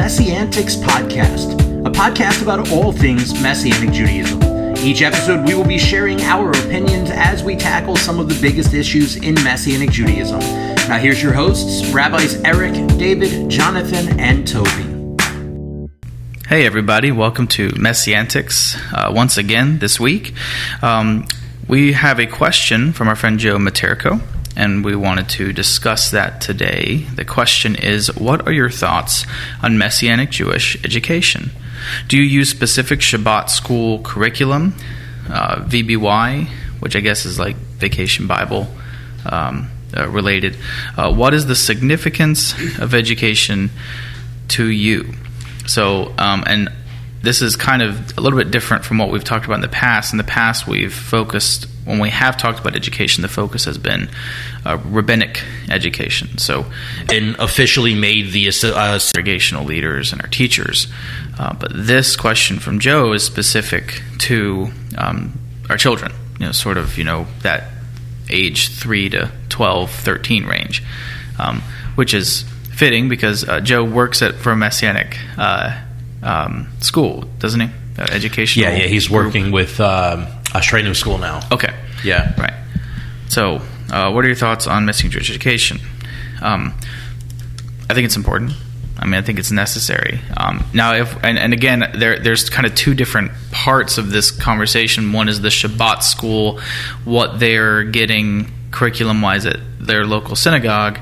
Messianics Podcast, a podcast about all things Messianic Judaism. Each episode, we will be sharing our opinions as we tackle some of the biggest issues in Messianic Judaism. Now, here's your hosts, Rabbis Eric, David, Jonathan, and Toby. Hey, everybody. Welcome to Messianics. Once again, this week, we have a question from our friend Joe Materco, and we wanted to discuss that today. The question is, what are your thoughts on Messianic Jewish education? Do you use specific Shabbat school curriculum, VBY, which I guess is like Vacation Bible related? What is the significance of education to you? So, and this is kind of a little bit different from what we've talked about in the past. In the past, we've focused, when we have talked about education, the focus has been rabbinic education. So, and officially made the congregational leaders and our teachers. But this question from Joe is specific to our children, sort of, that age 3 to 12, 13 range, which is fitting because Joe works for a Messianic school, doesn't he? Educational. Yeah, he's working with S3E7 school now. Okay. Yeah. Right. So, what are your thoughts on Messianic Jewish education? I think it's important. I think it's necessary. Now, again, there's kind of two different parts of this conversation. One is the Shabbat school, what they're getting curriculum-wise at their local synagogue.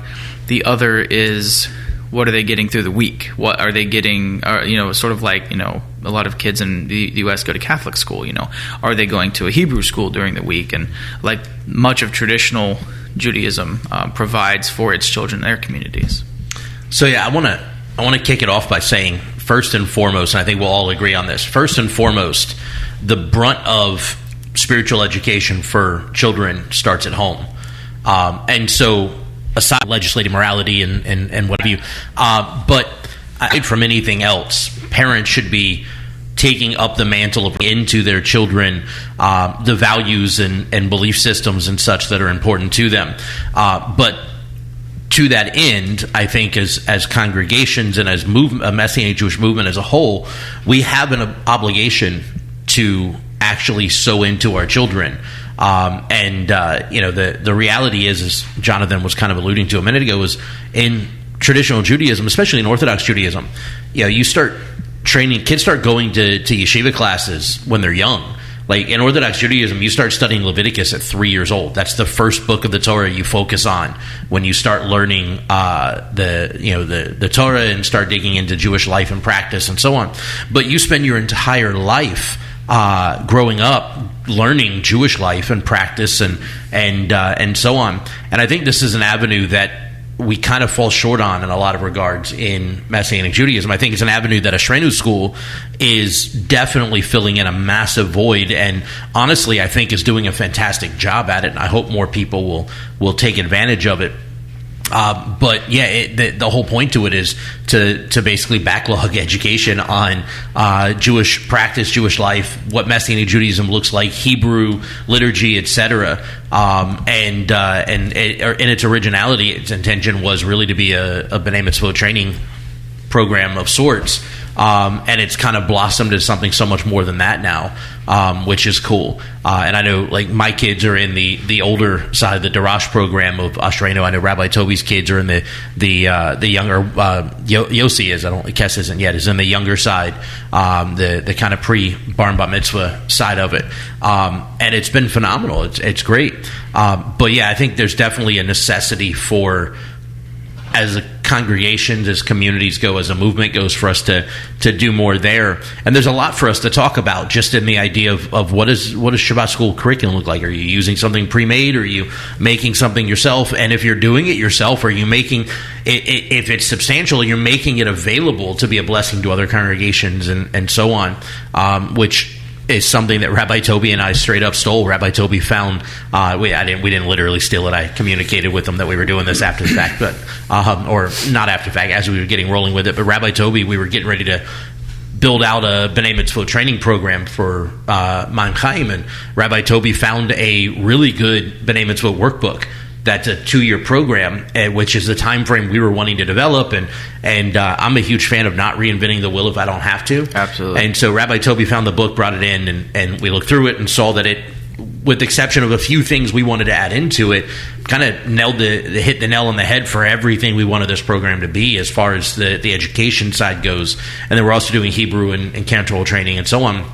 The other is, what are they getting through the week? What are they getting, sort of like, a lot of kids in the U.S. go to Catholic school, Are they going to a Hebrew school during the week? And like much of traditional Judaism provides for its children in their communities. So, yeah, I want to kick it off by saying, first and foremost, and I think we'll all agree on this, first and foremost, the brunt of spiritual education for children starts at home. And so, aside legislative morality and what have you, but from anything else, parents should be taking up the mantle of into their children the values and belief systems and such that are important to them. But to that end, I think as congregations and as a Messianic Jewish movement as a whole, we have an obligation to actually sow into our children. The reality is, as Jonathan was kind of alluding to a minute ago, is in traditional Judaism, especially in Orthodox Judaism, you start training, kids start going to yeshiva classes when they're young. Like in Orthodox Judaism, you start studying Leviticus at 3 years old. That's the first book of the Torah you focus on when you start learning the Torah and start digging into Jewish life and practice and so on. But you spend your entire life growing up learning Jewish life and practice and so on. And I think this is an avenue that we kind of fall short on in a lot of regards in Messianic Judaism. I think it's an avenue that S3E7 school is definitely filling in a massive void, and honestly, I think is doing a fantastic job at it, and I hope more people will take advantage of it. But yeah, the whole point to it is to basically backlog education on Jewish practice, Jewish life, what Messianic Judaism looks like, Hebrew liturgy, etc. In its originality, its intention was really to be a B'nai Mitzvot training program of sorts. And it's kind of blossomed into something so much more than that now, which is cool. And I know, like, my kids are in the older side of the Darash program of S3E7. I know Rabbi Toby's kids are in the younger, Yossi is, Kes isn't yet, is in the younger side, the kind of pre-Bar Bat Mitzvah side of it. And it's been phenomenal. It's great. But yeah, I think there's definitely a necessity for, as a congregations, as communities go, as a movement goes, for us to do more there. And there's a lot for us to talk about just in the idea of what does Shabbat school curriculum look like? Are you using something pre-made? Are you making something yourself? And if you're doing it yourself, are you making it, if it's substantial, you're making it available to be a blessing to other congregations and so on, which is something that Rabbi Toby and I straight up stole. Rabbi Toby found we didn't literally steal it. I communicated with him that we were doing this after the fact, but or not after the fact, as we were getting rolling with it. But Rabbi Toby, we were getting ready to build out a B'nai Mitzvot training program for Man Chaim, and Rabbi Toby found a really good B'nai Mitzvot workbook that's a 2-year program, which is the time frame we were wanting to develop. And I'm a huge fan of not reinventing the wheel if I don't have to. Absolutely. And so Rabbi Toby found the book, brought it in, and we looked through it and saw that it, with the exception of a few things we wanted to add into it, kind of hit the nail on the head for everything we wanted this program to be as far as the education side goes. And then we're also doing Hebrew and cantorial training and so on.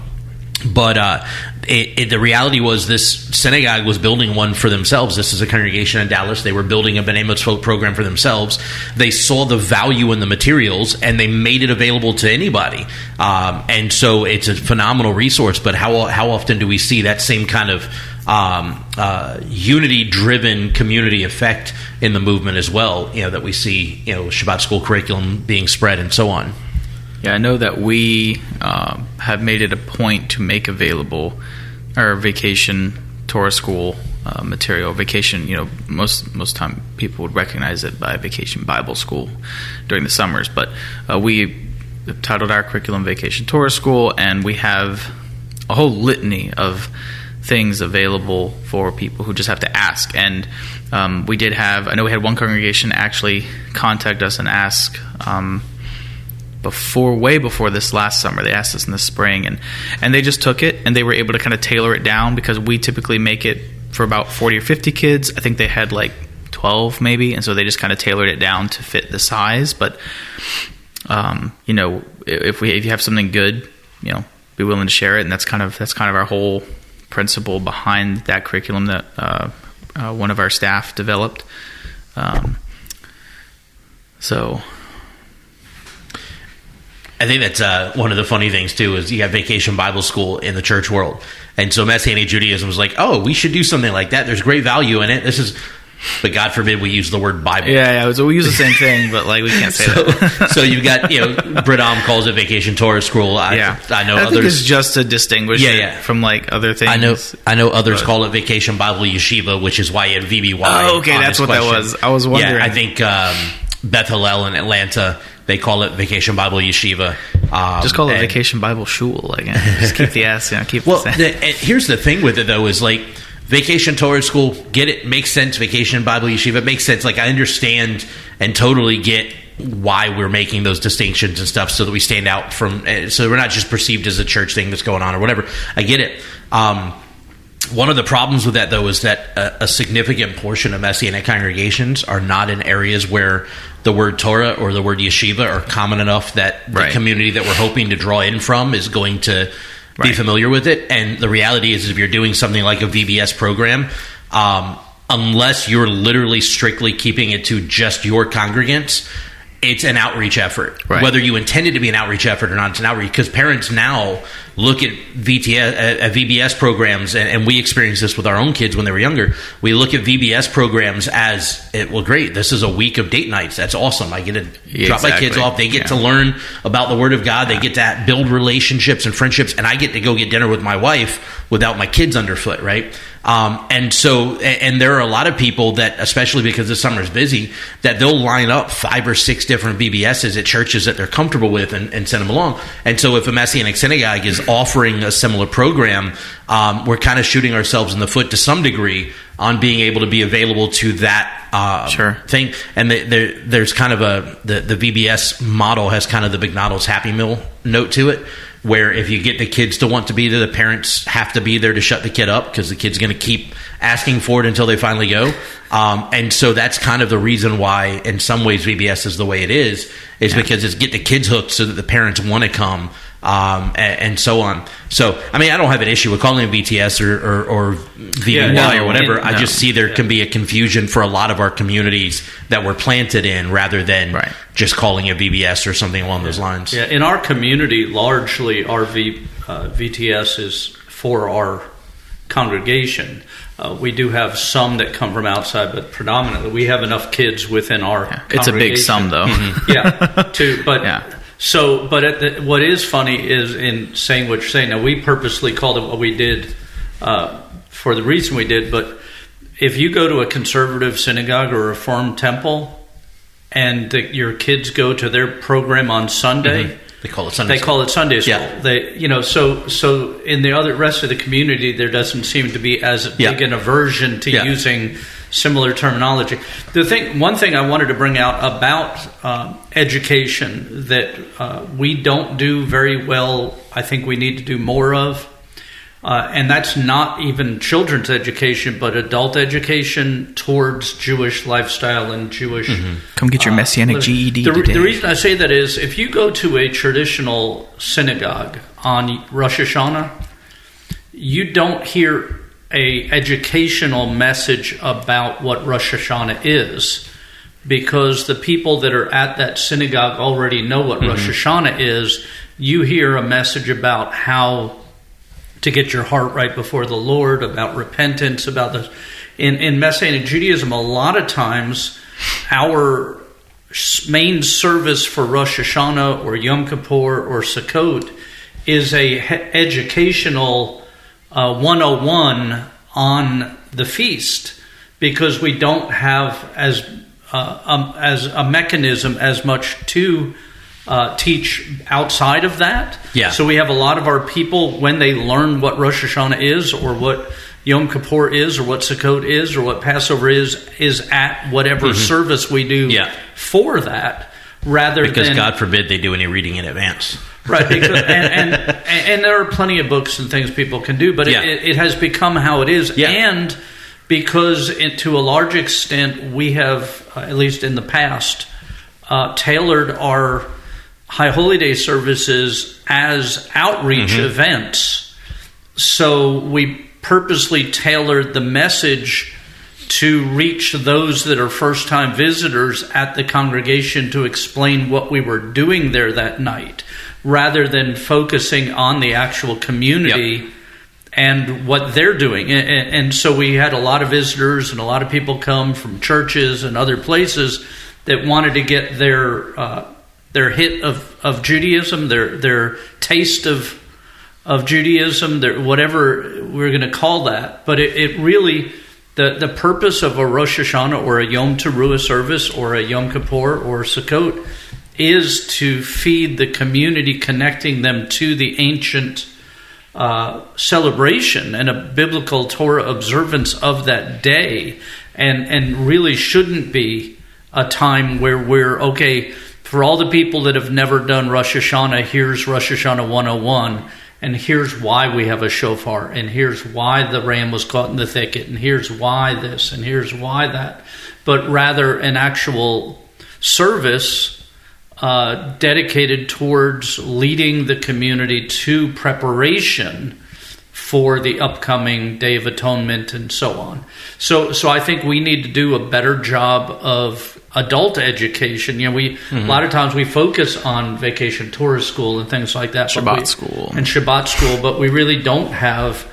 But the reality was this synagogue was building one for themselves. This is a congregation in Dallas. They were building a B'nai Mitzvot program for themselves. They saw the value in the materials, and they made it available to anybody. And so it's a phenomenal resource. But how often do we see that same kind of unity-driven community effect in the movement as well? That we see, Shabbat school curriculum being spread and so on. Yeah, I know that we have made it a point to make available our vacation Torah school material. Vacation, most time people would recognize it by Vacation Bible School during the summers. But we titled our curriculum Vacation Torah School, and we have a whole litany of things available for people who just have to ask. And I know we had one congregation actually contact us and ask way before this last summer. They asked us in the spring, and they just took it, and they were able to kind of tailor it down, because we typically make it for about 40 or 50 kids. I think they had like 12 maybe, and so they just kind of tailored it down to fit the size. But if you have something good, be willing to share it, and that's kind of our whole principle behind that curriculum that one of our staff developed. So I think that's one of the funny things, too, is you have Vacation Bible School in the church world. And so Messianic Judaism was like, oh, we should do something like that. There's great value in it. But God forbid we use the word Bible. Yeah, so we use the same thing, but we can't say that. So you've got, Bradam calls it Vacation Torah School. I know others. Think it's just to distinguish it from other things. I know others call it Vacation Bible Yeshiva, which is why you had VBY. Oh, okay, that's what question. That was. I was wondering. Yeah, I think Beth Hillel in Atlanta, they call it Vacation Bible Yeshiva. Just call it Vacation Bible Shul. Just keep the S. Keep. Well, here's the thing with it though is Vacation Torah School, get it, makes sense. Vacation Bible Yeshiva, it makes sense. I understand and totally get why we're making those distinctions and stuff, so that we stand out from, so we're not just perceived as a church thing that's going on or whatever. I get it. One of the problems with that, though, is that a significant portion of Messianic congregations are not in areas where the word Torah or the word yeshiva are common enough that the community that we're hoping to draw in from is going to be familiar with it. And the reality is if you're doing something like a VBS program, unless you're literally strictly keeping it to just your congregants, it's an outreach effort. Whether you intend it to be an outreach effort or not, it's an outreach, because parents now look at VBS programs, and we experienced this with our own kids when they were younger. We look at VBS programs as, great, this is a week of date nights. That's awesome. I get to drop my kids off. They get to learn about the Word of God. They get to build relationships and friendships, and I get to go get dinner with my wife without my kids underfoot, right? And there are a lot of people that, especially because the summer is busy, that they'll line up 5 or 6 different VBSs at churches that they're comfortable with and send them along. And so if a Messianic synagogue is offering a similar program, we're kind of shooting ourselves in the foot to some degree on being able to be available to that thing. And there's kind of the VBS model has kind of the McDonald's Happy Meal note to it, where if you get the kids to want to be there, the parents have to be there to shut the kid up, because the kid's going to keep asking for it until they finally go. And so that's kind of the reason why, in some ways, VBS is the way it is because it's get the kids hooked so that the parents want to come, and so on. So, I don't have an issue with calling it VTS or VBY or whatever. I just see there can be a confusion for a lot of our communities that we're planted in, rather than just calling it VBS or something along those lines. Yeah, in our community, largely our VTS is for our congregation. We do have some that come from outside, but predominantly we have enough kids within our congregation. It's a big sum, though. What is funny is, in saying what you're saying, now we purposely called it what we did for the reason we did, but if you go to a conservative synagogue or a Reformed temple and your kids go to their program on Sunday, They call it Sunday school. Sunday school. Yeah. So in the rest of the community, there doesn't seem to be as big an aversion to using similar terminology. One thing I wanted to bring out about education that we don't do very well, I think we need to do more of, and that's not even children's education, but adult education towards Jewish lifestyle and Jewish... Come get your Messianic GED today. The reason I say that is, if you go to a traditional synagogue on Rosh Hashanah, you don't hear a educational message about what Rosh Hashanah is, because the people that are at that synagogue already know what Rosh Hashanah is. You hear a message about how to get your heart right before the Lord, about repentance, about the... In Messianic Judaism, a lot of times our main service for Rosh Hashanah or Yom Kippur or Sukkot is a educational 101 on the feast, because we don't have as a mechanism as much to teach outside of that. Yeah. So we have a lot of our people, when they learn what Rosh Hashanah is, or what Yom Kippur is, or what Sukkot is, or what Passover is at whatever service we do for that, because God forbid they do any reading in advance. Right, because, and there are plenty of books and things people can do, but it has become how it is, and because to a large extent we have, at least in the past, tailored our High Holy Day services as outreach events. So we purposely tailored the message to reach those that are first-time visitors at the congregation, to explain what we were doing there that night, rather than focusing on the actual community and what they're doing. And so we had a lot of visitors and a lot of people come from churches and other places that wanted to get their hit of Judaism, their taste of Judaism, whatever we're going to call that. But it really, the purpose of a Rosh Hashanah or a Yom Teruah service or a Yom Kippur or Sukkot is to feed the community, connecting them to the ancient celebration and a biblical Torah observance of that day, and really shouldn't be a time where we're, okay, for all the people that have never done Rosh Hashanah, here's Rosh Hashanah 101, and here's why we have a shofar, and here's why the ram was caught in the thicket, and here's why this, and here's why that. But rather an actual service dedicated towards leading the community to preparation for the upcoming Day of Atonement and so on. So I think we need to do a better job of adult education. You know, a lot of times we focus on Vacation Torah School and things like that. Shabbat school, but we really don't have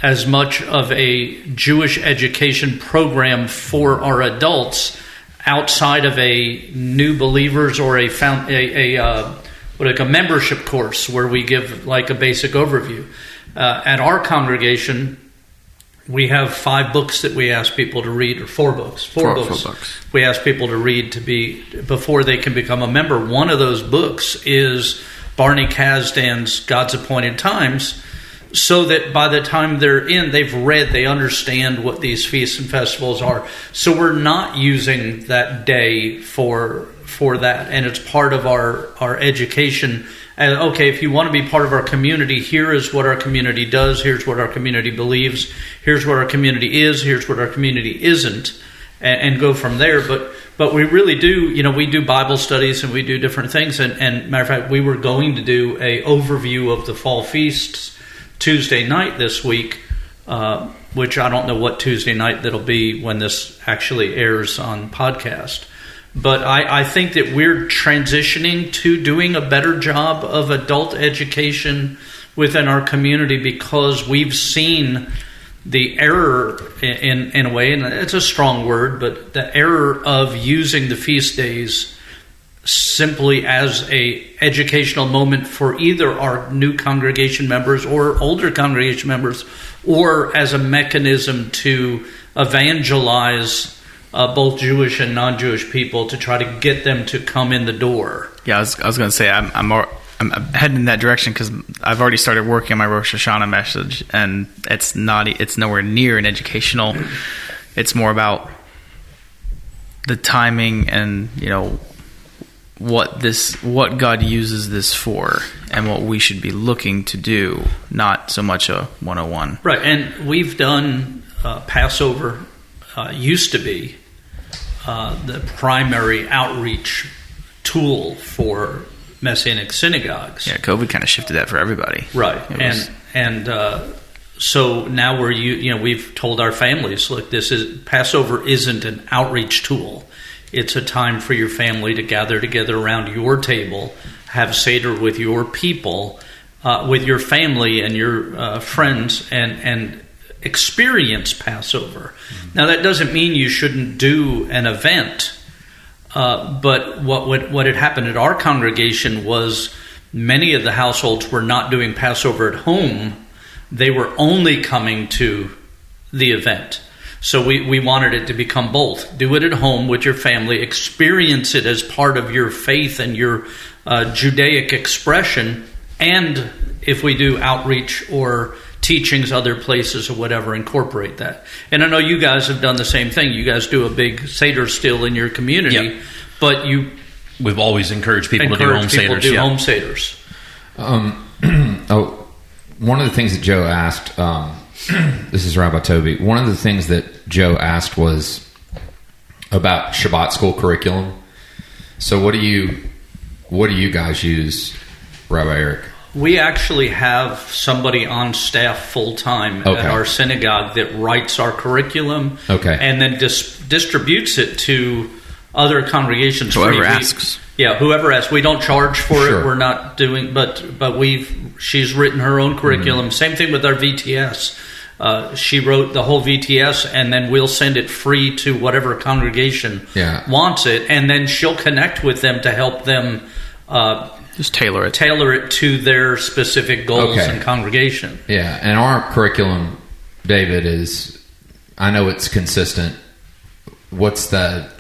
as much of a Jewish education program for our adults outside of a new believers or a membership course where we give like a basic overview. At our congregation, we have 5 books that we ask people to read, or 4 books. Four books we ask people to read before they can become a member. One of those books is Barney Kasdan's God's Appointed Times, so that by the time they're in, they've read, they understand what these feasts and festivals are. So we're not using that day for that, and it's part of our education. And okay, if you want to be part of our community, here is what our community does, here's what our community believes, here's what our community is, here's what our community isn't, and go from there. But we really do, we do Bible studies and we do different things. And matter of fact, we were going to do a overview of the fall feasts Tuesday night this week, which I don't know what Tuesday night that'll be when this actually airs on podcast. But I think that we're transitioning to doing a better job of adult education within our community, because we've seen the error in a way, and it's a strong word, but the error of using the feast days simply as a educational moment for either our new congregation members or older congregation members, or as a mechanism to evangelize both Jewish and non-Jewish people, to try to get them to come in the door. Yeah, I was going to say I'm heading in that direction, because I've already started working on my Rosh Hashanah message, and it's nowhere near an educational. It's more about the timing and what God uses this for and what we should be looking to do, not so much a 101. Right, and we've done Passover used to be the primary outreach tool for Messianic synagogues. Yeah, COVID kind of shifted that for everybody. Right, so now we've told our families, look, Passover isn't an outreach tool. It's a time for your family to gather together around your table, have Seder with your people, with your family and your friends, and experience Passover. Mm-hmm. Now, that doesn't mean you shouldn't do an event, but what had happened at our congregation was many of the households were not doing Passover at home. They were only coming to the event. So we wanted it to become both. Do it at home with your family. Experience it as part of your faith and your Judaic expression. And if we do outreach or teachings other places or whatever, incorporate that. And I know you guys have done the same thing. You guys do a big Seder still in your community. Yep. But we've always encouraged people to do home Seders. Home Seders. One of the things that Joe asked, this is Rabbi Toby, one of the things that Joe asked was about Shabbat school curriculum. So what do you guys use, Rabbi Eric? We actually have somebody on staff full-time at our synagogue that writes our curriculum and then distributes it to other congregations. Whoever asks. Yeah, whoever asks. We don't charge for it. We're not doing, but she's written her own curriculum. Mm-hmm. Same thing with our VTS. She wrote the whole VTS, and then we'll send it free to whatever congregation wants it, and then she'll connect with them to help them just tailor it to their specific goals and congregation. Yeah, and our curriculum, David, is, I know it's consistent. What's the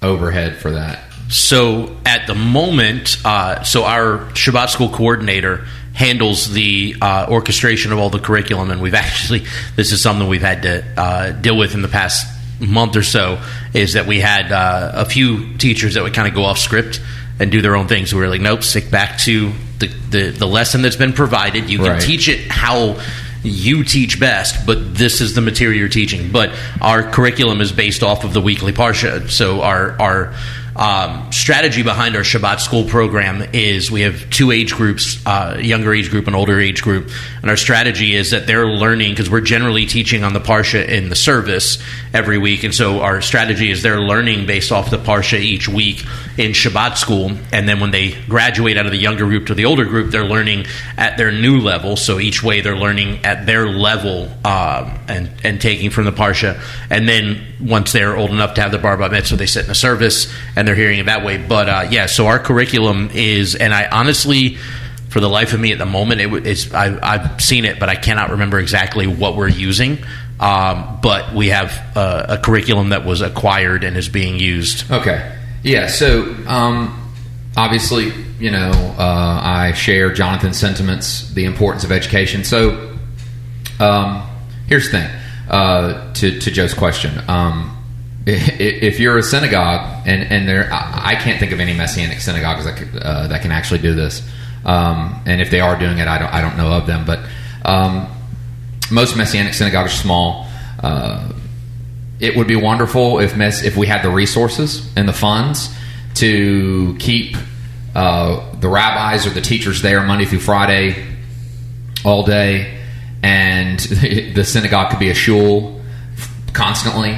overhead for that? So at the moment, so our Shabbat school coordinator handles the orchestration of all the curriculum, and this is something we've had to deal with in the past month or so, is that we had a few teachers that would kind of go off script and do their own things. So we were like, nope, stick back to the lesson that's been provided. You can teach it how you teach best, but this is the material you're teaching. But our curriculum is based off of the weekly Parsha. So our strategy behind our Shabbat school program is we have two age groups, younger age group and older age group. And our strategy is that they're learning, because we're generally teaching on the Parsha in the service every week. And so our strategy is they're learning based off the Parsha each week in Shabbat school. And then when they graduate out of the younger group to the older group, they're learning at their new level. So each way they're learning at their level and taking from the Parsha. And then once they're old enough to have the Bar Bat Mitzvah, they sit in a service and they're hearing it that way. But so our curriculum is, and I honestly, for the life of me at the moment, I've seen it, but I cannot remember exactly what we're using. But we have a curriculum that was acquired and is being used. Okay. Yeah, so obviously, I share Jonathan's sentiments, the importance of education. So here's the thing, to Joe's question. If you're a synagogue, and I can't think of any Messianic synagogues that can actually do this, and if they are doing it, I don't know of them. But most Messianic synagogues are small. It would be wonderful if we had the resources and the funds to keep the rabbis or the teachers there Monday through Friday all day, and the synagogue could be a shul constantly.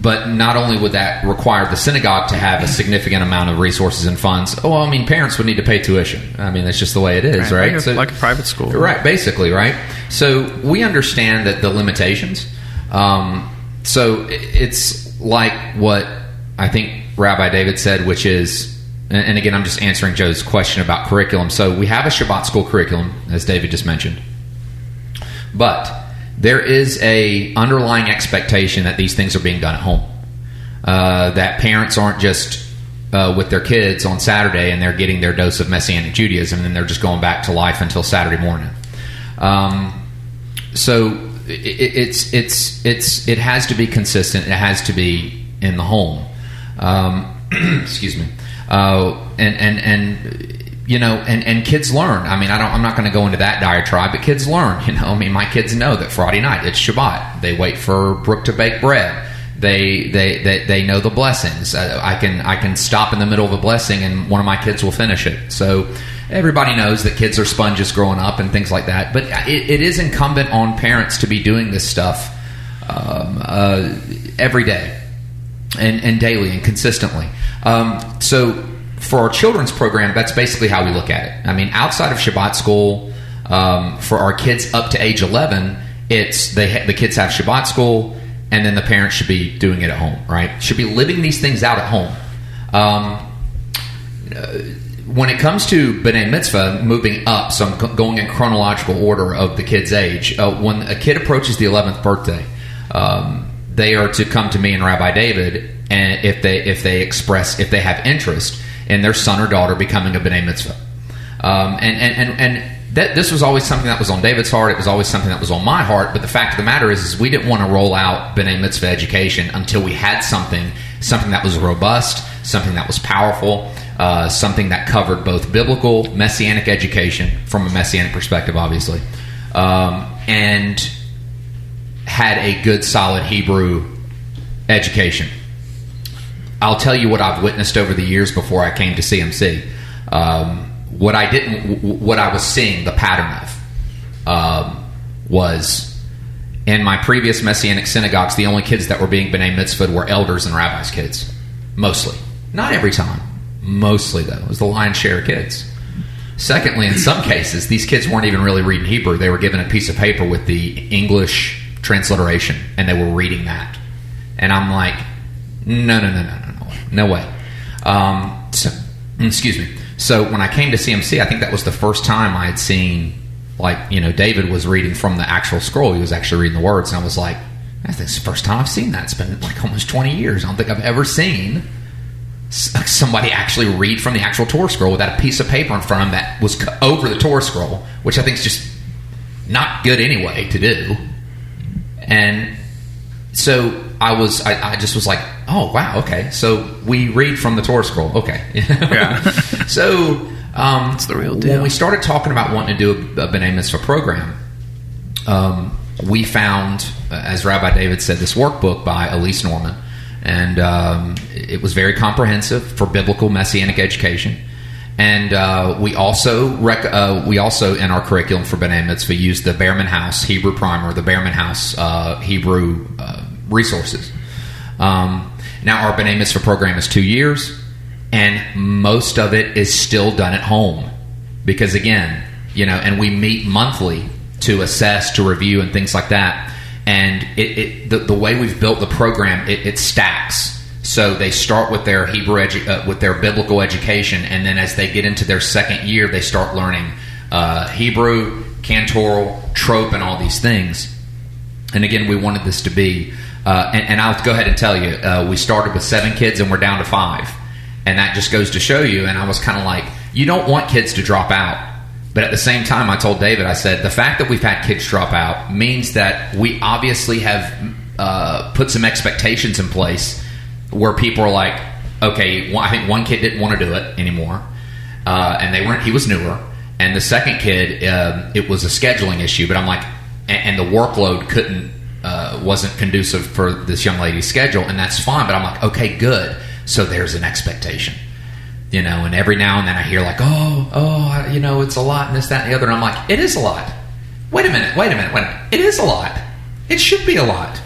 But not only would that require the synagogue to have a significant amount of resources and funds, parents would need to pay tuition. That's just the way it is, right? Like a private school. Right, basically, right? So we understand that the limitations. So it's like what I think Rabbi David said, which is, and again, I'm just answering Joe's question about curriculum. So we have a Shabbat school curriculum, as David just mentioned. But there is a underlying expectation that these things are being done at home. That parents aren't just with their kids on Saturday and they're getting their dose of Messianic Judaism and then they're just going back to life until Saturday morning. So it has to be consistent. It has to be in the home. Excuse me. And kids learn. I mean, I'm not going to go into that diatribe, but kids learn. I mean, my kids know that Friday night it's Shabbat. They wait for Brooke to bake bread. They know the blessings. I can stop in the middle of a blessing and one of my kids will finish it. So everybody knows that kids are sponges growing up and things like that. But it is incumbent on parents to be doing this stuff every day and daily and consistently. So for our children's program, that's basically how we look at it. I mean, outside of Shabbat school, for our kids up to age 11, it's the kids have Shabbat school, and then the parents should be doing it at home, right? Should be living these things out at home. When it comes to B'nai Mitzvah, moving up, so I'm going in chronological order of the kid's age. When a kid approaches the 11th birthday, they are to come to me and Rabbi David, and if they have interest in their son or daughter becoming a B'nai Mitzvah. This was always something that was on David's heart. It was always something that was on my heart. But the fact of the matter is we didn't want to roll out B'nai Mitzvah education until we had something that was robust, something that was powerful, something that covered both biblical, messianic education from a messianic perspective, obviously, and had a good, solid Hebrew education. I'll tell you what I've witnessed over the years before I came to CMC. What I was seeing the pattern of was in my previous Messianic synagogues, the only kids that were being B'nai Mitzvah were elders and rabbis' kids. Mostly. Not every time. Mostly, though. It was the lion's share of kids. Secondly, in some cases, these kids weren't even really reading Hebrew. They were given a piece of paper with the English transliteration, and they were reading that. And I'm like, no way. Excuse me. So when I came to CMC, I think that was the first time I had seen, David was reading from the actual scroll. He was actually reading the words, and I was like, I think it's the first time I've seen that. It's been like almost 20 years. I don't think I've ever seen somebody actually read from the actual Torah scroll without a piece of paper in front of them that was over the Torah scroll, which I think is just not good anyway to do. And so I just was like, oh, wow, okay. So we read from the Torah scroll. Okay. Yeah. So it's the real deal. When we started talking about wanting to do a B'nai Mitzvah program, we found, as Rabbi David said, this workbook by Elise Norman. And it was very comprehensive for biblical messianic education. And we also in our curriculum for B'nai Mitzvah used the Behrman House Hebrew Primer, the Behrman House Hebrew resources. Now our B'nai Mitzvah program is 2 years, and most of it is still done at home because, again, and we meet monthly to assess, to review, and things like that. And the way we've built the program, it stacks. So they start with their Hebrew with their biblical education, and then as they get into their second year, they start learning Hebrew, cantoral, trope, and all these things. And again, we wanted this to be, and I'll go ahead and tell you, we started with 7 kids and we're down to 5, and that just goes to show you. And I was kind of like, you don't want kids to drop out. But at the same time, I told David, I said, the fact that we've had kids drop out means that we obviously have put some expectations in place where people are like, okay, I think one kid didn't want to do it anymore, and he was newer. And the second kid, it was a scheduling issue, but I'm like, and the workload wasn't conducive for this young lady's schedule, and that's fine. But I'm like, okay, good. So there's an expectation. And every now and then I hear like, it's a lot and this, that, and the other. And I'm like, it is a lot. Wait a minute. It is a lot. It should be a lot.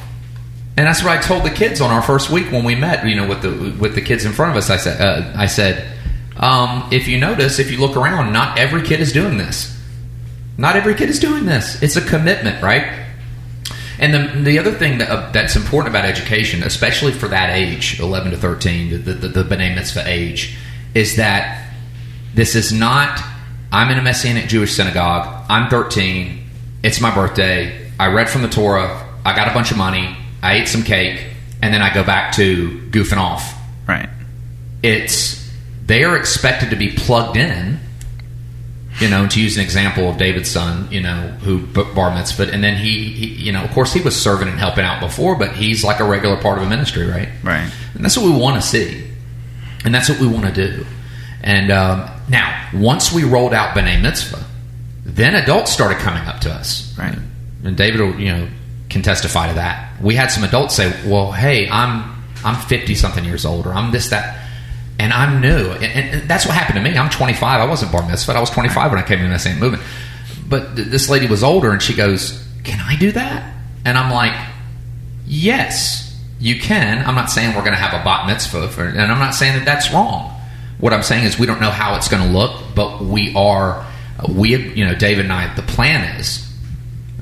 And that's what I told the kids on our first week when we met, with the kids in front of us. I said, if you notice, if you look around, not every kid is doing this. Not every kid is doing this. It's a commitment, right? And the other thing that's important about education, especially for that age, 11 to 13, the B'nai Mitzvah age, is that this is not, I'm in a Messianic Jewish synagogue, I'm 13, it's my birthday, I read from the Torah, I got a bunch of money, I ate some cake, and then I go back to goofing off. Right. They are expected to be plugged in To use an example of David's son, who bar mitzvahed, and then he, of course, he was serving and helping out before, but he's like a regular part of a ministry, right? Right. And that's what we want to see, and that's what we want to do. And now, once we rolled out B'nai Mitzvah, then adults started coming up to us, Right. And David will, can testify to that. We had some adults say, "Well, hey, I'm 50 something years old, or I'm this that." And I'm new, and that's what happened to me. I'm 25. I wasn't bar mitzvah. I was 25 when I came into the Messianic movement. But this lady was older, and she goes, "Can I do that?" And I'm like, "Yes, you can." I'm not saying we're going to have a bat mitzvah, and I'm not saying that that's wrong. What I'm saying is we don't know how it's going to look, but David and I, the plan is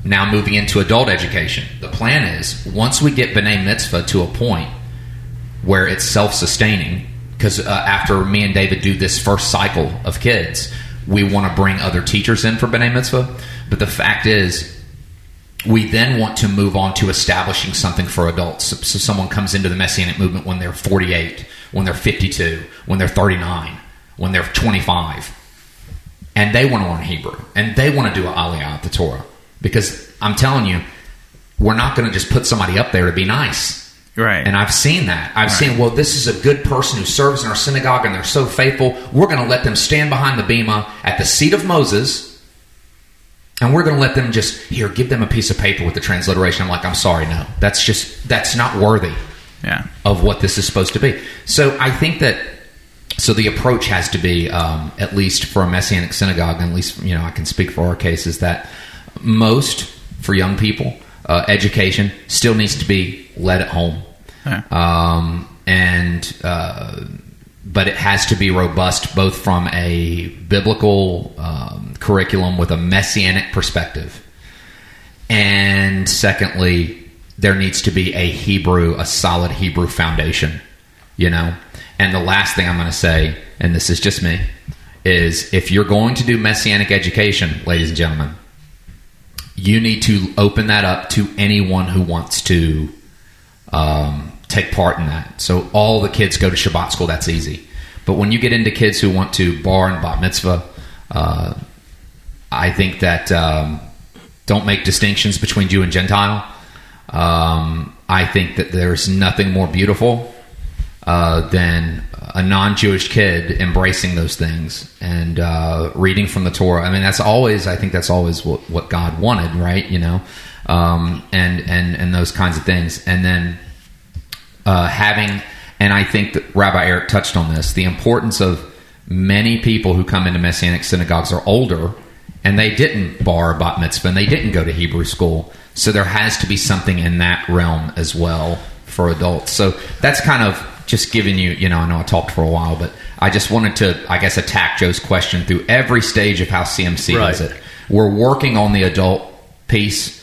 now moving into adult education. The plan is once we get B'nai Mitzvah to a point where it's self-sustaining, because after me and David do this first cycle of kids, we want to bring other teachers in for B'nai Mitzvah. But the fact is, we then want to move on to establishing something for adults. So someone comes into the Messianic movement when they're 48, when they're 52, when they're 39, when they're 25. And they want to learn Hebrew. And they want to do an Aliyah at the Torah. Because I'm telling you, we're not going to just put somebody up there to be nice. Right. And I've seen that. I've seen, well, this is a good person who serves in our synagogue and they're so faithful. We're going to let them stand behind the bima at the seat of Moses, and we're going to let them give them a piece of paper with the transliteration. I'm like, I'm sorry, no. That's not worthy of what this is supposed to be. So I think that, the approach has to be, at least for a Messianic synagogue, and at least, I can speak for our case, is that most, for young people, education still needs to be led at home. But it has to be robust both from a biblical curriculum with a Messianic perspective, and secondly, there needs to be a solid Hebrew foundation, And the last thing I'm going to say, and this is just me, is if you're going to do Messianic education, ladies and gentlemen, you need to open that up to anyone who wants to take part in that. So all the kids go to Shabbat school, that's easy. But when you get into kids who want to bar and bat mitzvah, I think that don't make distinctions between Jew and Gentile. I think that there's nothing more beautiful than a non-Jewish kid embracing those things and reading from the Torah. I mean, I think that's always what God wanted, right? And those kinds of things. And then and I think that Rabbi Eric touched on this, the importance of many people who come into Messianic synagogues are older, and they didn't bar bat mitzvah, and they didn't go to Hebrew school. So there has to be something in that realm as well for adults. So that's kind of just giving you, I know I talked for a while, but I just wanted to, attack Joe's question through every stage of how CMC does it. We're working on the adult piece.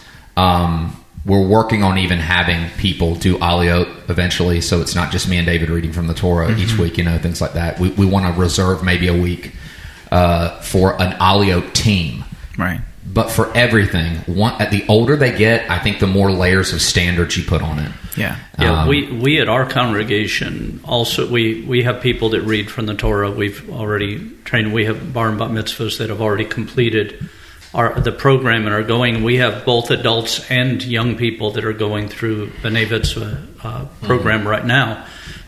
We're working on even having people do Aliyot eventually, so it's not just me and David reading from the Torah each week, things like that. We want to reserve maybe a week for an Aliyot team. Right. But for everything, the older they get, I think the more layers of standards you put on it. Yeah. We at our congregation also, we have people that read from the Torah. We've already trained. We have bar and bat mitzvahs that have already completed the program and are going. We have both adults and young people that are going through B'nai Mitzvah program right now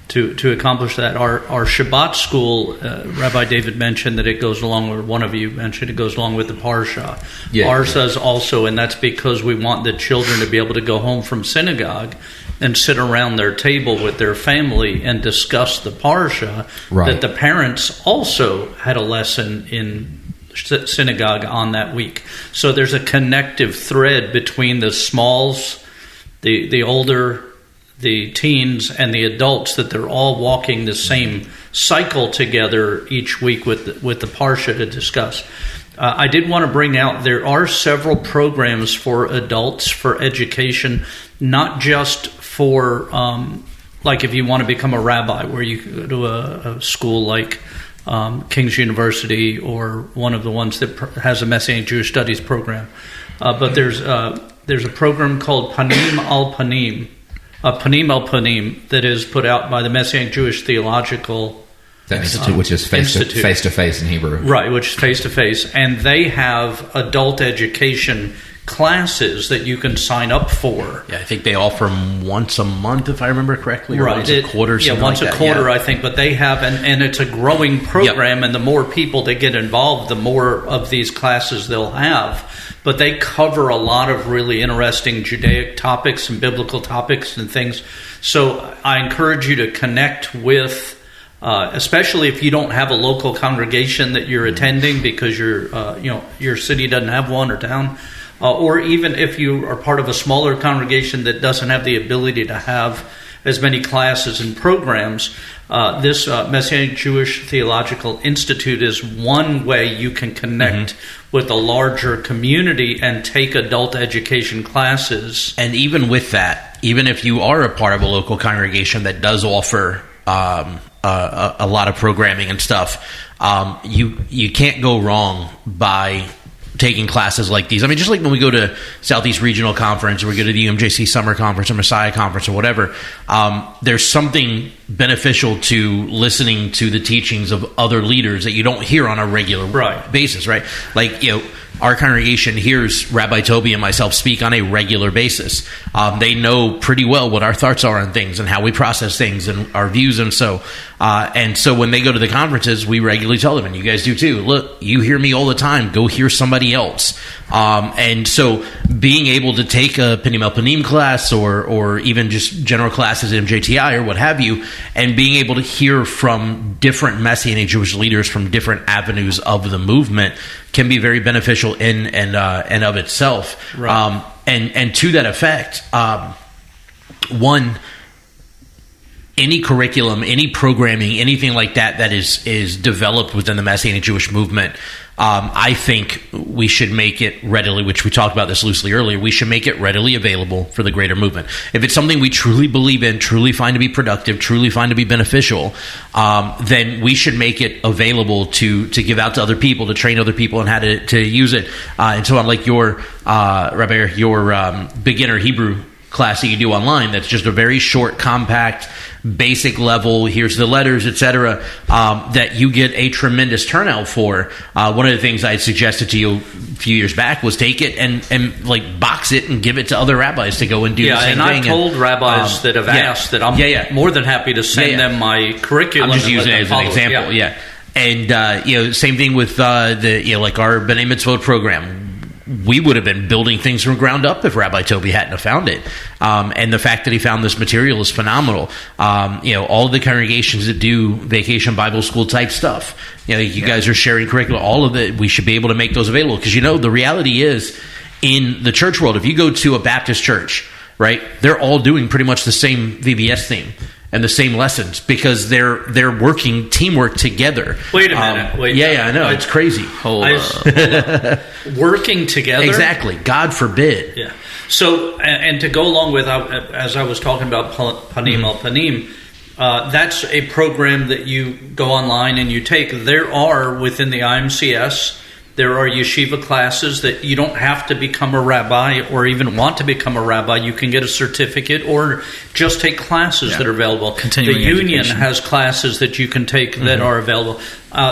to accomplish that. Our Shabbat school, Rabbi David mentioned that it goes along, or one of you mentioned it goes along with the Parsha. Ours does also, and that's because we want the children to be able to go home from synagogue and sit around their table with their family and discuss the Parsha. Right. That the parents also had a lesson in synagogue on that week. So there's a connective thread between the smalls, the older, the teens, and the adults, that they're all walking the same cycle together each week with the Parsha to discuss. I did want to bring out, there are several programs for adults for education, not just for, like if you want to become a rabbi, where you go to a school like King's University or one of the ones that has a Messianic Jewish Studies program. But there's a program called Panim al Panim, that is put out by the Messianic Jewish Theological That institute, which is face to face in Hebrew, right? Which is face to face, and they have adult education classes that you can sign up for. Yeah, I think they offer them once a month, if I remember correctly, or right. once a quarter. Yeah, once a quarter, I think. But they have, and it's a growing program, and the more people that get involved, the more of these classes they'll have. But they cover a lot of really interesting Judaic topics and biblical topics and things. So I encourage you to connect with, especially if you don't have a local congregation that you're attending because your city doesn't have one or town. Or even if you are part of a smaller congregation that doesn't have the ability to have as many classes and programs, this Messianic Jewish Theological Institute is one way you can connect with a larger community and take adult education classes. And even with that, even if you are a part of a local congregation that does offer a lot of programming and stuff, you can't go wrong by taking classes like these. I mean, just like when we go to Southeast Regional Conference or we go to the UMJC Summer Conference or Messiah Conference or whatever, there's something beneficial to listening to the teachings of other leaders that you don't hear on a regular basis, right? Like, our congregation hears Rabbi Toby and myself speak on a regular basis. They know pretty well what our thoughts are on things and how we process things and our views. And so when they go to the conferences, we regularly tell them, and you guys do too, look, you hear me all the time, go hear somebody else. And so being able to take a Panim El Panim class or even just general classes at MJTI or what have you, and being able to hear from different Messianic Jewish leaders from different avenues of the movement can be very beneficial in and of itself. Right. And to that effect, one, any curriculum, any programming, anything like that is developed within the Messianic Jewish movement, I think we should make it readily, which we talked about this loosely earlier, we should make it readily available for the greater movement. If it's something we truly believe in, truly find to be productive, truly find to be beneficial, then we should make it available to give out to other people, to train other people on how to use it. And so on, like your, Rabbi, your beginner Hebrew class that you do online, that's just a very short, compact, basic level, here's the letters, etc., that you get a tremendous turnout for. One of the things I had suggested to you a few years back was take it and like box it and give it to other rabbis to go and do the same thing. I've told rabbis that have asked that I'm more than happy to send them my curriculum. I'm just using it as an example, And same thing with like our B'nai Mitzvot program. We would have been building things from ground up if Rabbi Toby hadn't have found it. And the fact that he found this material is phenomenal. All the congregations that do vacation Bible school type stuff, you guys are sharing curriculum, all of it, we should be able to make those available. Because, the reality is, in the church world, if you go to a Baptist church, right, they're all doing pretty much the same VBS theme and the same lessons because they're working teamwork together. Wait a minute. I know. It's crazy. Working together? Exactly. God forbid. Yeah. So, and to go along with, as I was talking about Panim El Panim, that's a program that you go online and you take. There are, within the IMCS, there are yeshiva classes that you don't have to become a rabbi or even want to become a rabbi. You can get a certificate or just take classes that are available. Continuing the union education has classes that you can take that are available.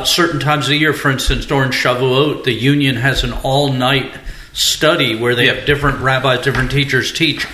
Certain times of the year, for instance, during Shavuot, the union has an all-night study where they have different rabbis, different teachers teach.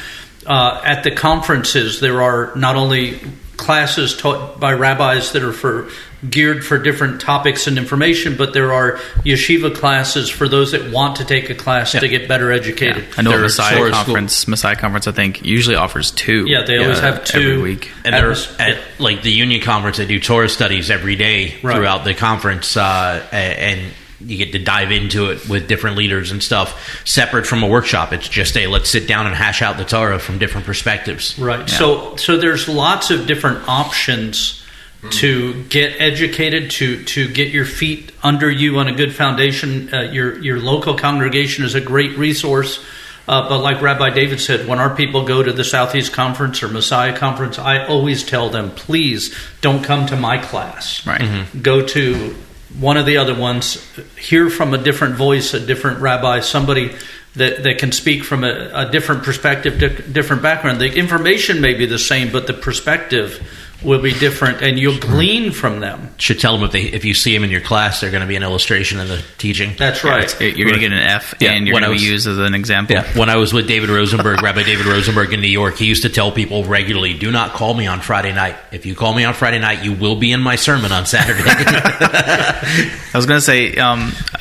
At the conferences, there are not only classes taught by rabbis that are geared for different topics and information, but there are yeshiva classes for those that want to take a class to get better educated. I know Messiah Conference, I think, usually offers 2. Yeah, they always have 2 every week. And there's at like the union conference, they do Torah studies every day throughout the conference, and you get to dive into it with different leaders and stuff, separate from a workshop. It's just let's sit down and hash out the Torah from different perspectives. Right. Yeah. So there's lots of different options to get educated, to get your feet under you on a good foundation. Your local congregation is a great resource. But like Rabbi David said, when our people go to the Southeast Conference or Messiah Conference, I always tell them, please don't come to my class. Right. Mm-hmm. Go to one of the other ones, hear from a different voice, a different rabbi, somebody that can speak from a different perspective, different background. The information may be the same, but the perspective will be different, and you'll glean from them. Should tell them if you see them in your class, they're going to be an illustration in the teaching. That's right. You're going to get an F, and you're going to be used as an example. Yeah. When I was with David Rosenberg, Rabbi David Rosenberg in New York, he used to tell people regularly, do not call me on Friday night. If you call me on Friday night, you will be in my sermon on Saturday. I was going to say,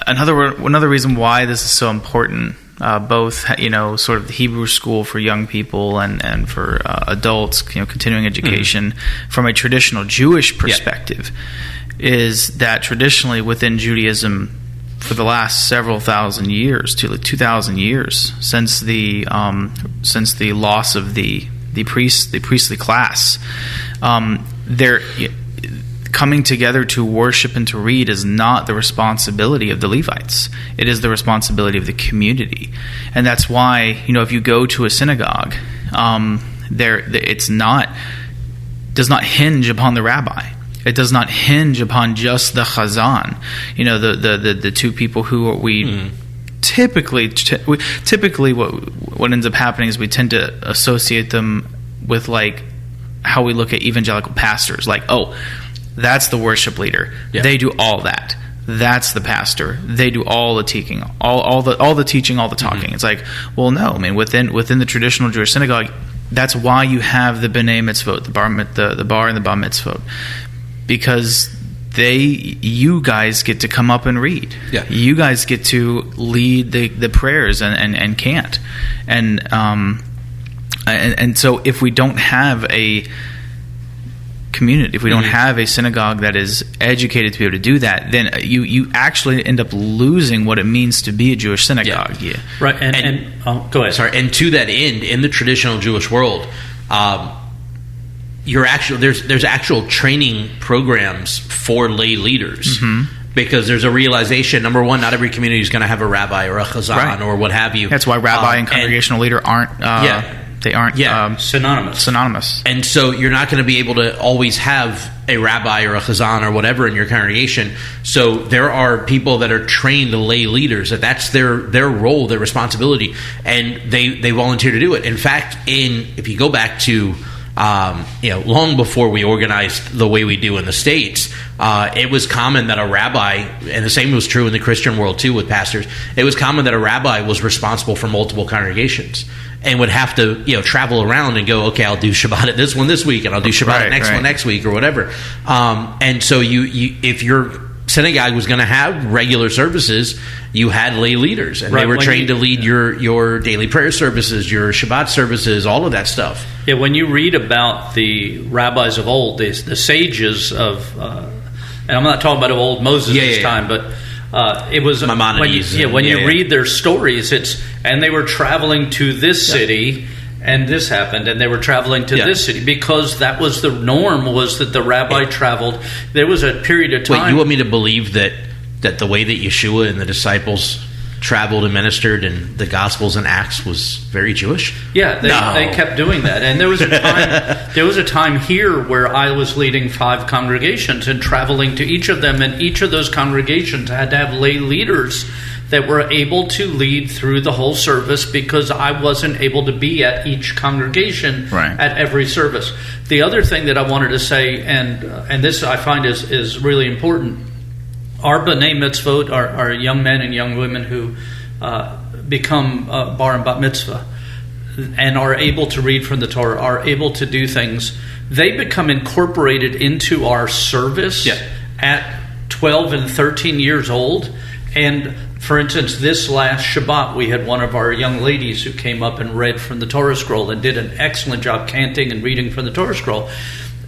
another reason why this is so important, both, sort of the Hebrew school for young people and for adults, continuing education from a traditional Jewish perspective, is that traditionally within Judaism, for the last several thousand years, to like 2,000 years, since the loss of the priestly class, they're coming together to worship and to read is not the responsibility of the Levites. It is the responsibility of the community. And that's why, if you go to a synagogue, does not hinge upon the rabbi. It does not hinge upon just the chazan. The two people who we typically what ends up happening is we tend to associate them with like how we look at evangelical pastors, like, oh, that's the worship leader. Yeah. They do all that. That's the pastor. They do all the teaching, all the teaching, all the talking. It's like, well, no. I mean, within the traditional Jewish synagogue, that's why you have the b'nai mitzvot, the bar and the bar mitzvot, because you guys get to come up and read. Yeah. You guys get to lead the prayers and chant, and so if we don't have a community, if we don't have a synagogue that is educated to be able to do that, then you actually end up losing what it means to be a Jewish synagogue. Yeah. Right. And go ahead. Sorry. And to that end, in the traditional Jewish world, there's actual training programs for lay leaders. Because there's a realization, number one, not every community is going to have a rabbi or a chazan or what have you. That's why rabbi and congregational leader aren't. They aren't synonymous. And so you're not going to be able to always have a rabbi or a chazan or whatever in your congregation. So there are people that are trained lay leaders, that's their role, their responsibility, and they volunteer to do it. In fact, if you go back to long before we organized the way we do in the States, it was common that a rabbi, and the same was true in the Christian world too with pastors, it was common that a rabbi was responsible for multiple congregations and would have to travel around and go, okay, I'll do Shabbat at this one this week, and I'll do Shabbat at next one next week, or whatever. And so you if your synagogue was going to have regular services, you had lay leaders, and they were trained to lead your daily prayer services, your Shabbat services, all of that stuff. Yeah, when you read about the rabbis of old, the sages of, and I'm not talking about of old Moses' time, but it was Maimonides. When you read their stories, and they were traveling to this city, and this happened, and they were traveling to this city, because that was the norm, was that the rabbi traveled. There was a period of time. Wait, you want me to believe that the way that Yeshua and the disciples traveled and ministered in the Gospels and Acts was very Jewish? Yeah, they kept doing that. And there was a time here where I was leading 5 congregations and traveling to each of them, and each of those congregations had to have lay leaders that were able to lead through the whole service, because I wasn't able to be at each congregation at every service. The other thing that I wanted to say, and this I find is really important, our b'nai mitzvot, our young men and young women who become bar and bat mitzvah and are able to read from the Torah, are able to do things, they become incorporated into our service at 12 and 13 years old. And for instance, this last Shabbat, we had one of our young ladies who came up and read from the Torah scroll and did an excellent job canting and reading from the Torah scroll.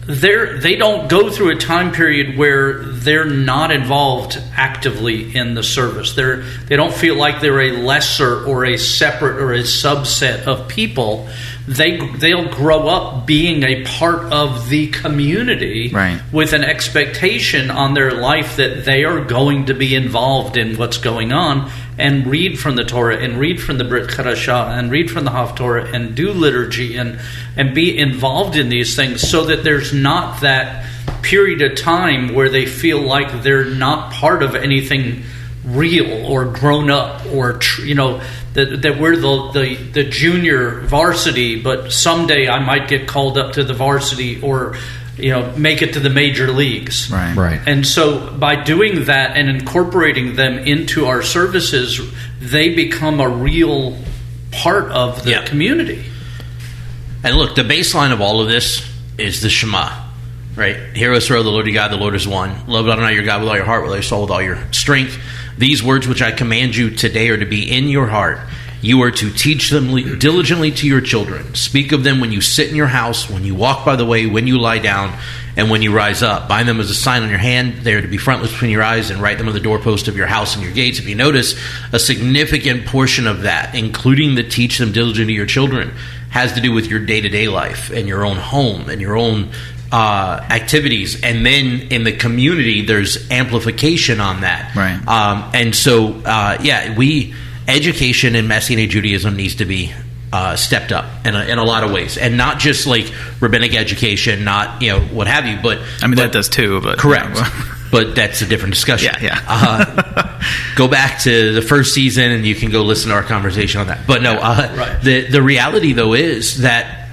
They don't go through a time period where they're not involved actively in the service. They don't feel like they're a lesser or a separate or a subset of people. They'll grow up being a part of the community with an expectation on their life that they are going to be involved in what's going on, and read from the Torah, and read from the Brit Chadashah, and read from the Haftorah, and do liturgy, and be involved in these things, so that there's not that period of time where they feel like they're not part of anything real or grown up, or that we're the junior varsity, but someday I might get called up to the varsity, or make it to the major leagues. Right. And so by doing that and incorporating them into our services, they become a real part of the community. And look, the baseline of all of this is the Shema, right? Hear, O Israel, the Lord your God, the Lord is one. Love Adonai your God with all your heart, with all your soul, with all your strength. These words which I command you today are to be in your heart. You are to teach them diligently to your children. Speak of them when you sit in your house, when you walk by the way, when you lie down, and when you rise up. Bind them as a sign on your hand. They are to be frontlets between your eyes, and write them on the doorpost of your house and your gates. If you notice, a significant portion of that, including the teach them diligently to your children, has to do with your day-to-day life and your own home and your own activities. And then in the community, there's amplification on that. Right. And so, education in Messianic Judaism needs to be stepped up in a lot of ways, and not just like rabbinic education, not what have you. But that does too. But correct. But that's a different discussion. Yeah. Go back to the first season, and you can go listen to our conversation on that. But no, right. The reality though is that,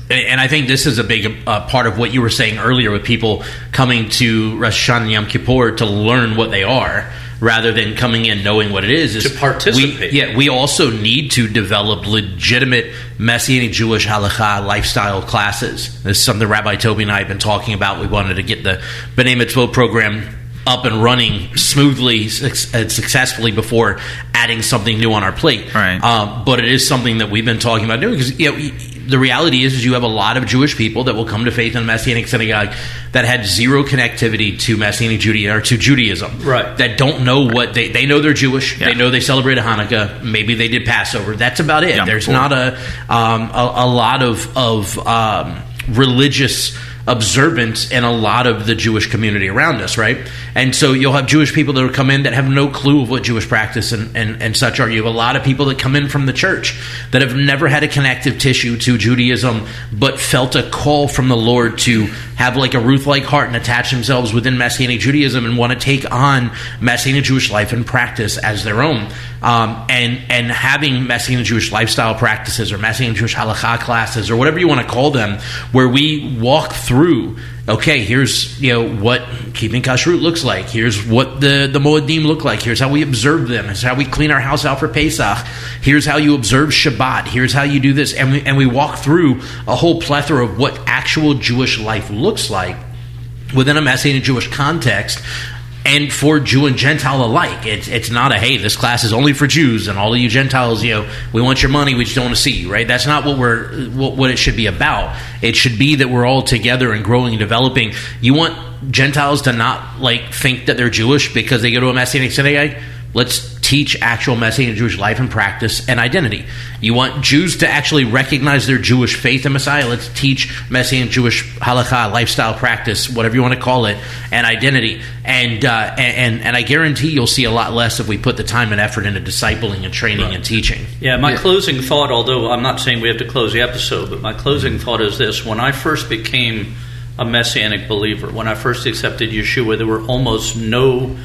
and I think this is a big part of what you were saying earlier, with people coming to Rosh Hashanah and Yom Kippur to learn what they are, rather than coming in knowing what it is to participate. We also need to develop legitimate Messianic Jewish halakha lifestyle classes. This is something Rabbi Toby and I have been talking about. We wanted to get the B'nai Mitzvot program up and running smoothly and successfully before adding something new on our plate. Right. But it is something that we've been talking about doing, because the reality is you have a lot of Jewish people that will come to faith in a Messianic synagogue that had zero connectivity to Messianic Judaism, or to Judaism. Right. That don't know what they know. They're Jewish. Yeah. They know they celebrate Hanukkah. Maybe they did Passover. That's about it. Yeah, There's cool. not a lot of religious observance in a lot of the Jewish community around us, right? And so you'll have Jewish people that will come in that have no clue of what Jewish practice and such are. You have a lot of people that come in from the church that have never had a connective tissue to Judaism, but felt a call from the Lord to have like a Ruth-like heart and attach themselves within Messianic Judaism and want to take on Messianic Jewish life and practice as their own. And having Messianic Jewish lifestyle practices, or Messianic Jewish halakha classes, or whatever you want to call them, where we walk through, okay, here's what keeping kashrut looks like. Here's what the moedim look like. Here's how we observe them. Here's how we clean our house out for Pesach. Here's how you observe Shabbat. Here's how you do this. And we walk through a whole plethora of what actual Jewish life looks like within a Messianic Jewish context, and for Jew and Gentile alike. It's not a, hey, this class is only for Jews, and all of you Gentiles, we want your money, we just don't want to see you, right? That's not what it should be about. It should be that we're all together and growing and developing. You want Gentiles to not think that they're Jewish because they go to a Messianic synagogue? Let's teach actual Messianic Jewish life and practice and identity. You want Jews to actually recognize their Jewish faith in Messiah? Let's teach Messianic Jewish halakha, lifestyle practice, whatever you want to call it, and identity. And I guarantee you'll see a lot less if we put the time and effort into discipling and training and teaching. Yeah, my closing thought, although I'm not saying we have to close the episode, but my closing thought is this. When I first became a Messianic believer, when I first accepted Yeshua, there were almost no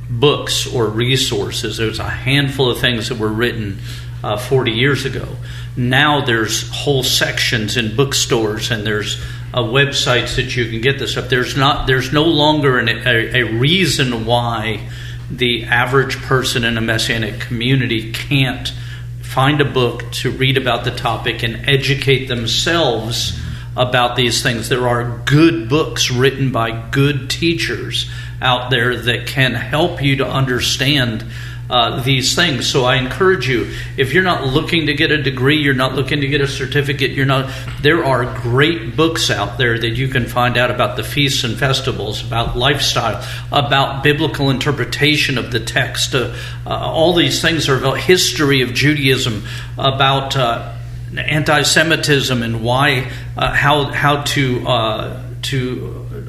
books or resources. There's a handful of things that were written 40 years ago. Now there's whole sections in bookstores, and there's websites that you can get this stuff. There's no longer a reason why the average person in a Messianic community can't find a book to read about the topic and educate themselves about these things. There are good books written by good teachers out there that can help you to understand these things. So I encourage you, if you're not looking to get a degree, you're not looking to get a certificate, there are great books out there that you can find out about the feasts and festivals, about lifestyle, about biblical interpretation of the text. All these things are about history of Judaism, about anti-Semitism and why, how to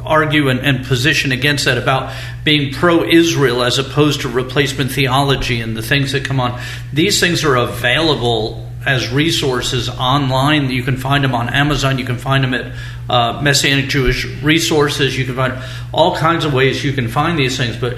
argue and position against that, about being pro-Israel as opposed to replacement theology and the things that come on. These things are available as resources online. You can find them on Amazon. You can find them at Messianic Jewish resources. You can find all kinds of ways you can find these things, but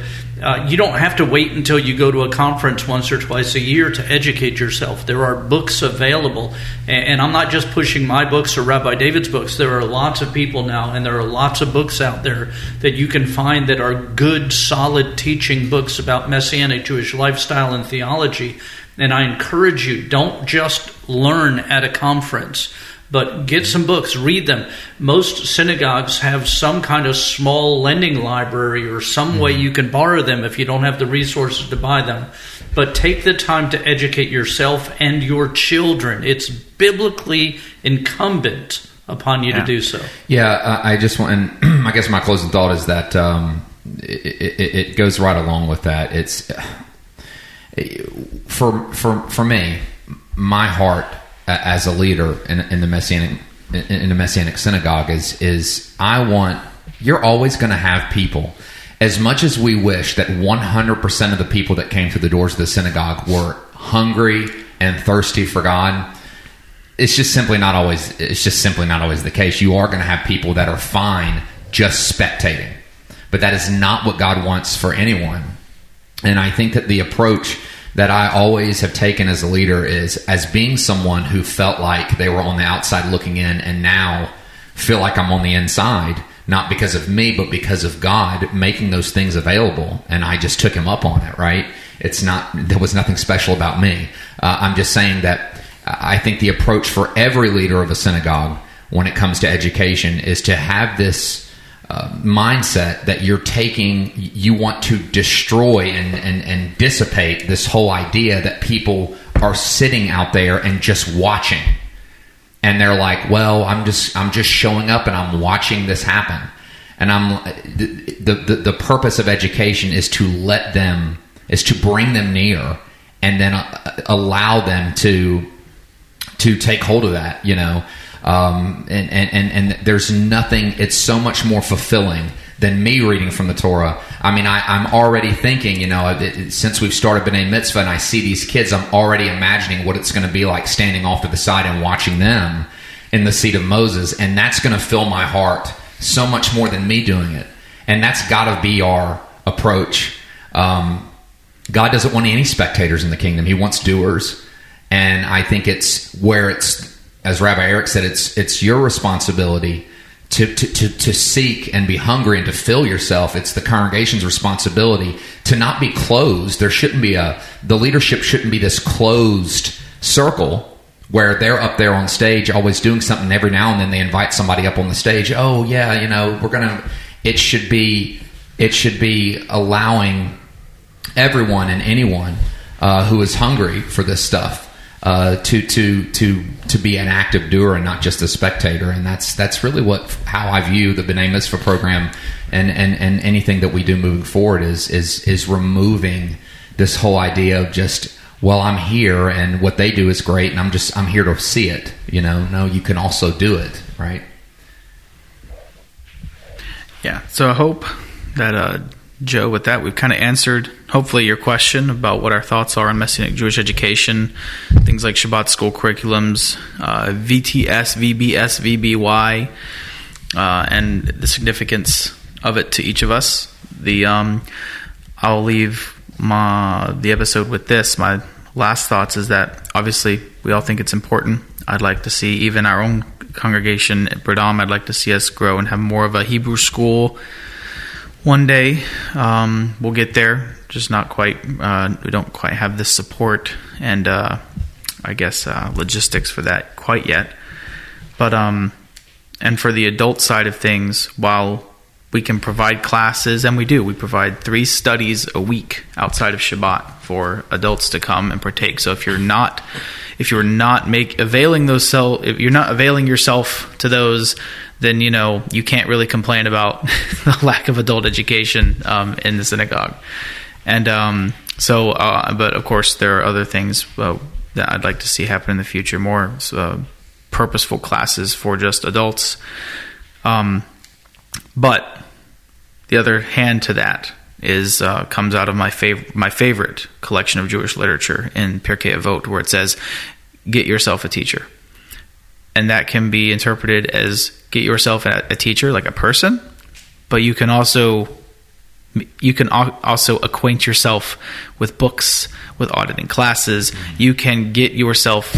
you don't have to wait until you go to a conference once or twice a year to educate yourself. There are books available, and I'm not just pushing my books or Rabbi David's books. There are lots of people now, and there are lots of books out there that you can find that are good, solid teaching books about Messianic Jewish lifestyle and theology. And I encourage you, don't just learn at a conference, but get some books, read them. Most synagogues have some kind of small lending library or some way you can borrow them if you don't have the resources to buy them. But take the time to educate yourself and your children. It's biblically incumbent upon you to do so. Yeah, I just want, and I guess my closing thought is that it goes right along with that. It's for me, my heart as a leader in the Messianic synagogue is I want, you're always going to have people, as much as we wish that 100% of the people that came through the doors of the synagogue were hungry and thirsty for God. It's just simply not always the case. You are going to have people that are fine just spectating, but that is not what God wants for anyone. And I think that the approach that I always have taken as a leader is as being someone who felt like they were on the outside looking in and now feel like I'm on the inside, not because of me, but because of God making those things available. And I just took him up on it, right? There was nothing special about me. I'm just saying that I think the approach for every leader of a synagogue when it comes to education is to have this mindset that you want to destroy and dissipate this whole idea that people are sitting out there and just watching, and they're like, well, I'm just showing up and I'm watching this happen. And the purpose of education is to bring them near and then allow them to take hold of that, and there's nothing, it's so much more fulfilling than me reading from the Torah. I mean, I'm already thinking, since we've started B'nai Mitzvah and I see these kids, I'm already imagining what it's going to be like standing off to the side and watching them in the seat of Moses. And that's going to fill my heart so much more than me doing it. And that's got to be our approach. God doesn't want any spectators in the kingdom. He wants doers. And I think it's, as Rabbi Eric said, it's your responsibility to seek and be hungry and to fill yourself. It's the congregation's responsibility to not be closed. There shouldn't be the leadership shouldn't be this closed circle where they're up there on stage always doing something. Every now and then they invite somebody up on the stage. Oh yeah, it should be allowing everyone and anyone who is hungry for this stuff to be an active doer and not just a spectator. And that's really how I view the B'nai Mitzvah program and anything that we do moving forward is removing this whole idea of just, well, I'm here and what they do is great and I'm here to see it. No, you can also do it, right? Yeah. So I hope that Joe, with that, we've kind of answered, hopefully, your question about what our thoughts are on Messianic Jewish education, things like Shabbat school curriculums, VTS, VBS, VBY, and the significance of it to each of us. I'll leave the episode with this. My last thoughts is that, obviously, we all think it's important. I'd like to see, even our own congregation at Bradam, I'd like to see us grow and have more of a Hebrew school. One day, we'll get there, just not quite, we don't quite have the support and, I guess, logistics for that quite yet. But, and for the adult side of things, while we can provide classes, and we provide 3 studies a week outside of Shabbat for adults to come and partake. So if you're not availing yourself to those, then you can't really complain about the lack of adult education in the synagogue. And but of course there are other things that I'd like to see happen in the future, more purposeful classes for just adults. But the other hand to that is comes out of my favorite collection of Jewish literature in Pirkei Avot, where it says, "Get yourself a teacher." and that can be interpreted as get yourself a teacher, like a person, but you can also acquaint yourself with books, with auditing classes. You can get yourself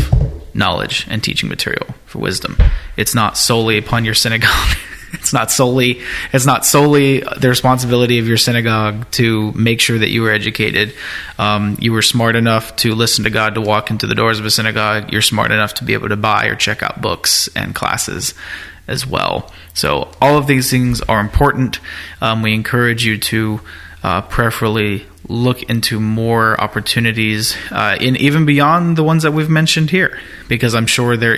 knowledge and teaching material for wisdom. It's not solely upon your synagogue. It's not solely the responsibility of your synagogue to make sure that you were educated. You were smart enough to listen to God to walk into the doors of a synagogue. You're smart enough to be able to buy or check out books and classes as well. So all of these things are important. We encourage you to prayerfully look into more opportunities, even beyond the ones that we've mentioned here, because I'm sure there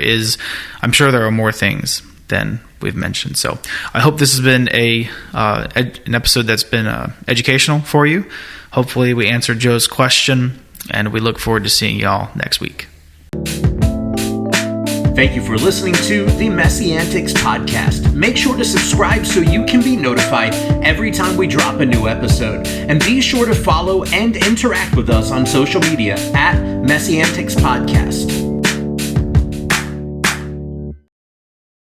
are more things than we've mentioned. So I hope this has been an episode that's been educational for you. Hopefully we answered Joe's question, and we look forward to seeing y'all next week. Thank you for listening to the Messy Antics podcast. Make sure to subscribe so you can be notified every time we drop a new episode. And be sure to follow and interact with us on social media at Messy Antics Podcast.